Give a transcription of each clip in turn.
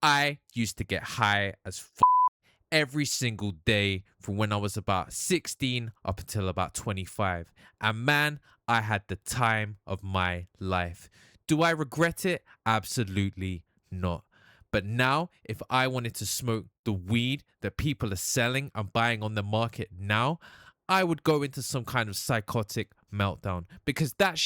I used to get high as every single day from when I was about 16 up until about 25. And man, I had the time of my life. Do I regret it? Absolutely not. But now, if I wanted to smoke the weed that people are selling and buying on the market now, I would go into some kind of psychotic meltdown because that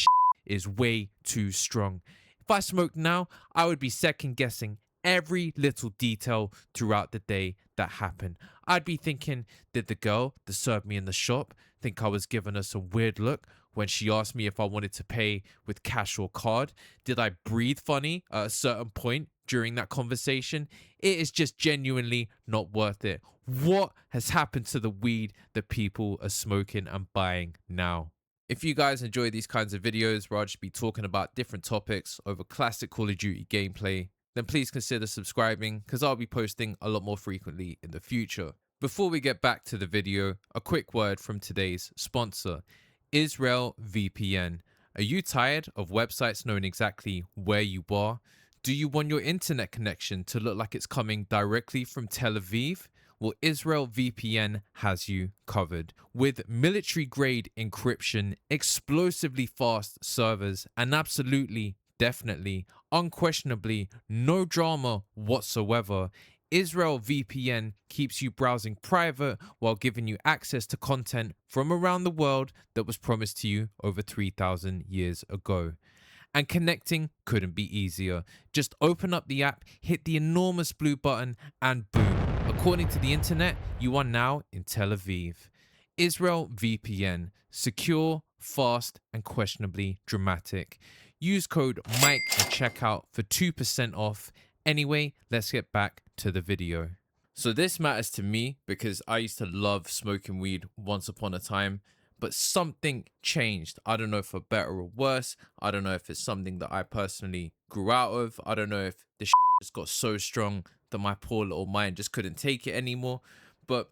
is way too strong. If I smoked now, I would be second guessing every little detail throughout the day that happened. I'd be thinking, did the girl that served me in the shop think I was giving her some weird look when she asked me if I wanted to pay with cash or card? Did I breathe funny at a certain point during that conversation? It is just genuinely not worth it. What has happened to the weed that people are smoking and buying now? If you guys enjoy these kinds of videos where I'll just be talking about different topics over classic Call of Duty gameplay, then please consider subscribing because I'll be posting a lot more frequently in the future. Before we get back to the video, a quick word from today's sponsor, Israel VPN. Are you tired of websites knowing exactly where you are? Do you want your internet connection to look like it's coming directly from Tel Aviv? Well, Israel VPN has you covered with military grade encryption, explosively fast servers, and absolutely, definitely, unquestionably, no drama whatsoever. Israel VPN keeps you browsing private while giving you access to content from around the world that was promised to you over 3,000 years ago. And connecting couldn't be easier. Just open up the app, hit the enormous blue button, and boom. According to the internet, you are now in Tel Aviv. Israel VPN, secure, fast, and questionably dramatic. Use code Mike at checkout for 2% off. Anyway, let's get back to the video. So this matters to me because I used to love smoking weed once upon a time, but something changed. I don't know for better or worse. I don't know if it's something that I personally grew out of. I don't know if the just got so strong that my poor little mind just couldn't take it anymore. But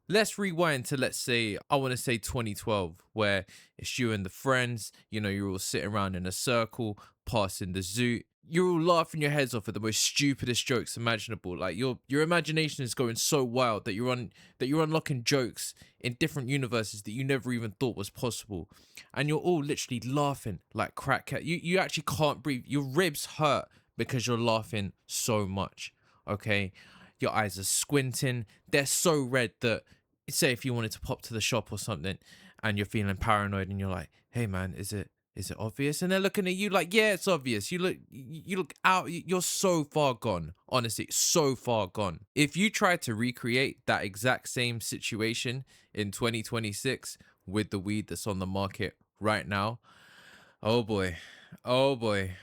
let's rewind to, let's say, I want to say 2012, where it's you and the friends, you're all sitting around in a circle, passing the zoot. You're all laughing your heads off at the most stupidest jokes imaginable. Like your imagination is going so wild that you're unlocking jokes in different universes that you never even thought was possible. And you're all literally laughing like crackhead. You actually can't breathe. Your ribs hurt because you're laughing so much. Okay? Your eyes are squinting. They're so red that, say if you wanted to pop to the shop or something and you're feeling paranoid and you're like, hey man, is it obvious? And they're looking at you like, yeah, it's obvious. You look out. You're so far gone. Honestly, so far gone. If you try to recreate that exact same situation in 2026 with the weed that's on the market right now, oh boy,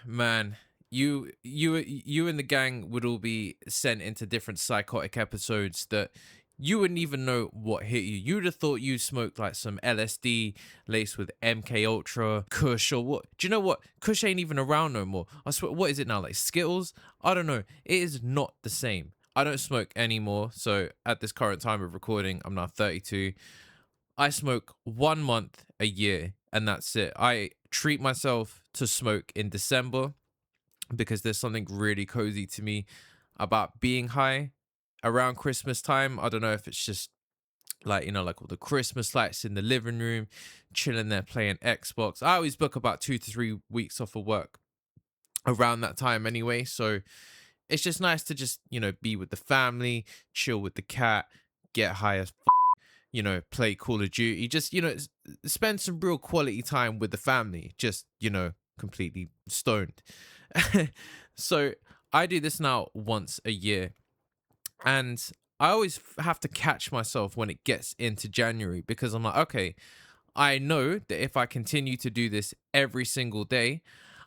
man, you and the gang would all be sent into different psychotic episodes that you wouldn't even know what hit you. You'd have thought you smoked like some LSD laced with MK Ultra, Kush, or what? Do you know what? Kush ain't even around no more. I swear, what is it now? Like Skittles? I don't know. It is not the same. I don't smoke anymore. So at this current time of recording, I'm now 32. I smoke 1 month a year, and that's it. I treat myself to smoke in December because there's something really cozy to me about being high around Christmas time. I don't know if it's just like, like all the Christmas lights in the living room, chilling there playing Xbox. I always book about 2 to 3 weeks off of work around that time anyway. So it's just nice to just, be with the family, chill with the cat, get high as play Call of Duty, just, spend some real quality time with the family, just, completely stoned. So I do this now once a year. And I always have to catch myself when it gets into January because I'm like, okay, I know that if I continue to do this every single day,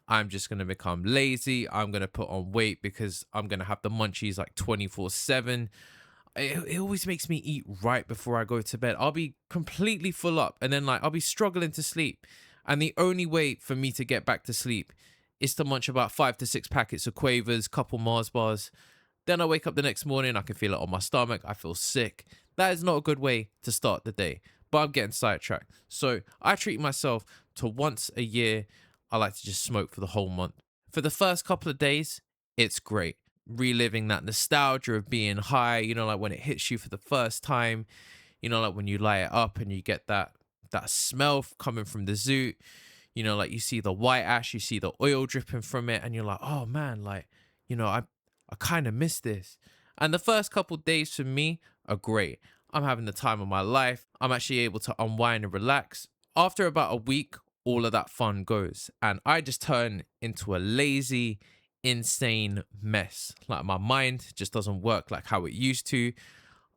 I'm just going to become lazy. I'm going to put on weight because I'm going to have the munchies like 24/7. It always makes me eat right before I go to bed. I'll be completely full up and then like I'll be struggling to sleep. And the only way for me to get back to sleep is to munch about 5 to 6 packets of Quavers, couple Mars bars. Then I wake up the next morning, I can feel it on my stomach, I feel sick. That is not a good way to start the day, but I'm getting sidetracked. So I treat myself to once a year. I like to just smoke for the whole month. For the first couple of days, it's great. reliving that nostalgia of being high, like when it hits you for the first time, like when you light it up and you get that smell coming from the zoot, like you see the white ash, you see the oil dripping from it, and you're like, oh man, like, I kind of miss this. And the first couple days for me are great. I'm having the time of my life. I'm actually able to unwind and relax. After about a week, all of that fun goes, and I just turn into a lazy, insane mess. Like my mind just doesn't work like how it used to.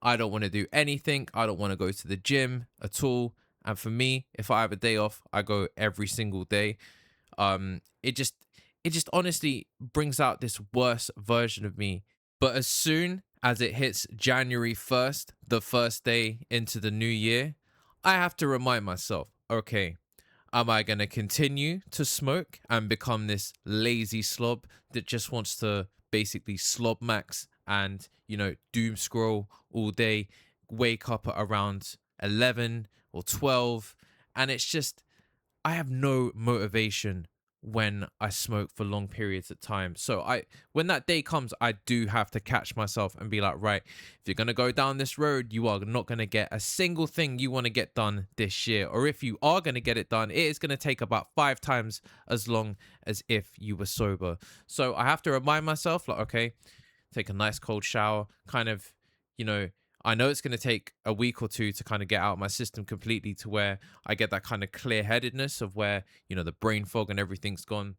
I don't want to do anything. I don't want to go to the gym at all. And for me, if I have a day off, I go every single day. It just honestly brings out this worse version of me. But as soon as it hits January 1st, the first day into the new year, I have to remind myself, okay, am I going to continue to smoke and become this lazy slob that just wants to basically slob max and, doom scroll all day, wake up at around 11 or 12? And it's just, I have no motivation when I smoke for long periods of time. So when that day comes, I do have to catch myself and be like, right, if you're going to go down this road, you are not going to get a single thing you want to get done this year. Or if you are going to get it done, it is going to take about 5 times as long as if you were sober. So I have to remind myself, like, okay, take a nice cold shower, kind of, I know it's going to take a week or two to kind of get out of my system completely to where I get that kind of clear headedness of where, the brain fog and everything's gone.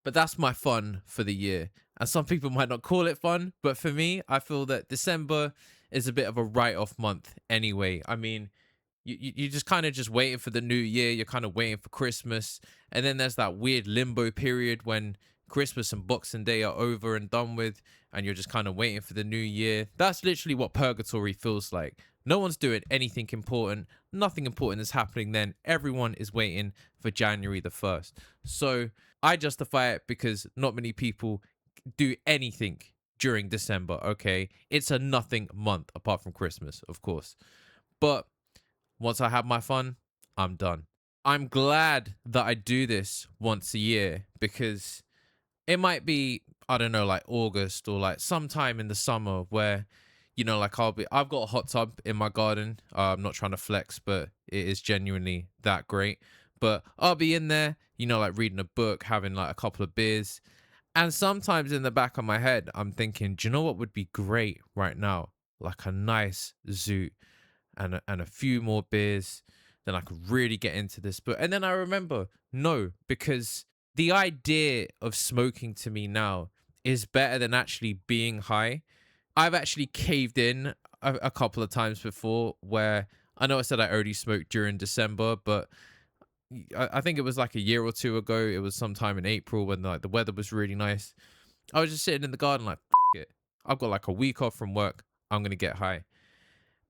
But that's my fun for the year. And some people might not call it fun, but for me, I feel that December is a bit of a write-off month anyway. I mean, you just kind of just waiting for the new year. You're kind of waiting for Christmas. And then there's that weird limbo period when Christmas and Boxing Day are over and done with, and you're just kind of waiting for the new year. That's literally what purgatory feels like. No one's doing anything important. Nothing important is happening then. Everyone is waiting for January the 1st. So I justify it because not many people do anything during December, okay? It's a nothing month apart from Christmas, of course. But once I have my fun, I'm done. I'm glad that I do this once a year because it might be, I don't know, like August or like sometime in the summer where, like I've got a hot tub in my garden. I'm not trying to flex, but it is genuinely that great. But I'll be in there, like reading a book, having like a couple of beers. And sometimes in the back of my head, I'm thinking, do you know what would be great right now? Like a nice zoot and a few more beers. Then I could really get into this. But and then I remember, no, because the idea of smoking to me now is better than actually being high. I've actually caved in a couple of times before where I know I said I only smoked during December, but I think it was like a year or two ago. It was sometime in April when like the weather was really nice. I was just sitting in the garden like, it. I've got like a week off from work. I'm going to get high.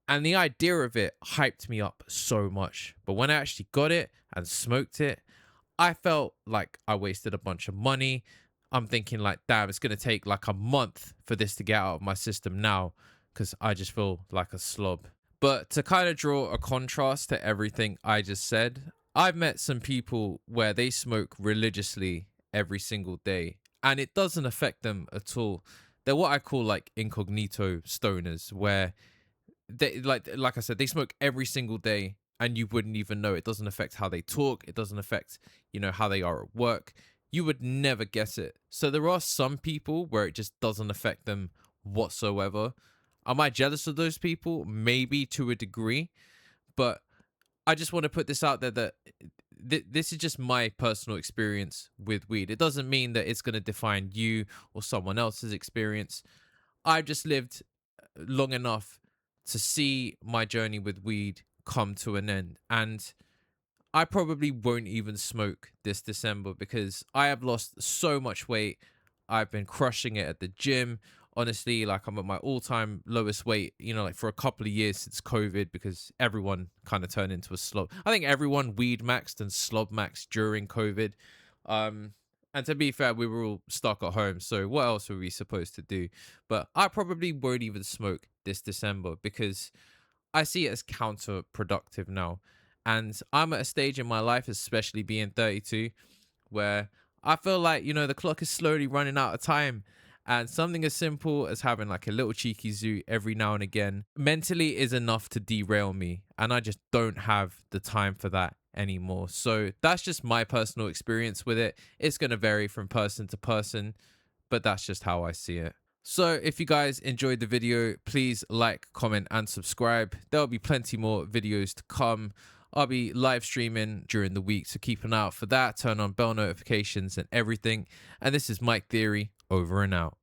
And the idea of it hyped me up so much. But when I actually got it and smoked it, I felt like I wasted a bunch of money. I'm thinking like, damn, it's going to take like a month for this to get out of my system now because I just feel like a slob. But to kind of draw a contrast to everything I just said, I've met some people where they smoke religiously every single day and it doesn't affect them at all. They're what I call like incognito stoners, where they like I said, they smoke every single day and you wouldn't even know. It doesn't affect how they talk. It doesn't affect, how they are at work. You would never guess it. So there are some people where it just doesn't affect them whatsoever. Am I jealous of those people? Maybe to a degree. But I just want to put this out there that this is just my personal experience with weed. It doesn't mean that it's going to define you or someone else's experience. I've just lived long enough to see my journey with weed come to an end. And I probably won't even smoke this December because I have lost so much weight. I've been crushing it at the gym. Honestly, like I'm at my all-time lowest weight, like for a couple of years since COVID, because everyone kind of turned into a slob. I think everyone weed maxed and slob maxed during COVID. And to be fair, we were all stuck at home. So what else were we supposed to do? But I probably won't even smoke this December because I see it as counterproductive now. And I'm at a stage in my life, especially being 32, where I feel like, the clock is slowly running out of time. And something as simple as having like a little cheeky zoo every now and again mentally is enough to derail me. And I just don't have the time for that anymore. So that's just my personal experience with it. It's going to vary from person to person, but that's just how I see it. So if you guys enjoyed the video, please like, comment, and subscribe. There'll be plenty more videos to come. I'll be live streaming during the week, so keep an eye out for that. Turn on bell notifications and everything. And this is Mike Theory, over and out.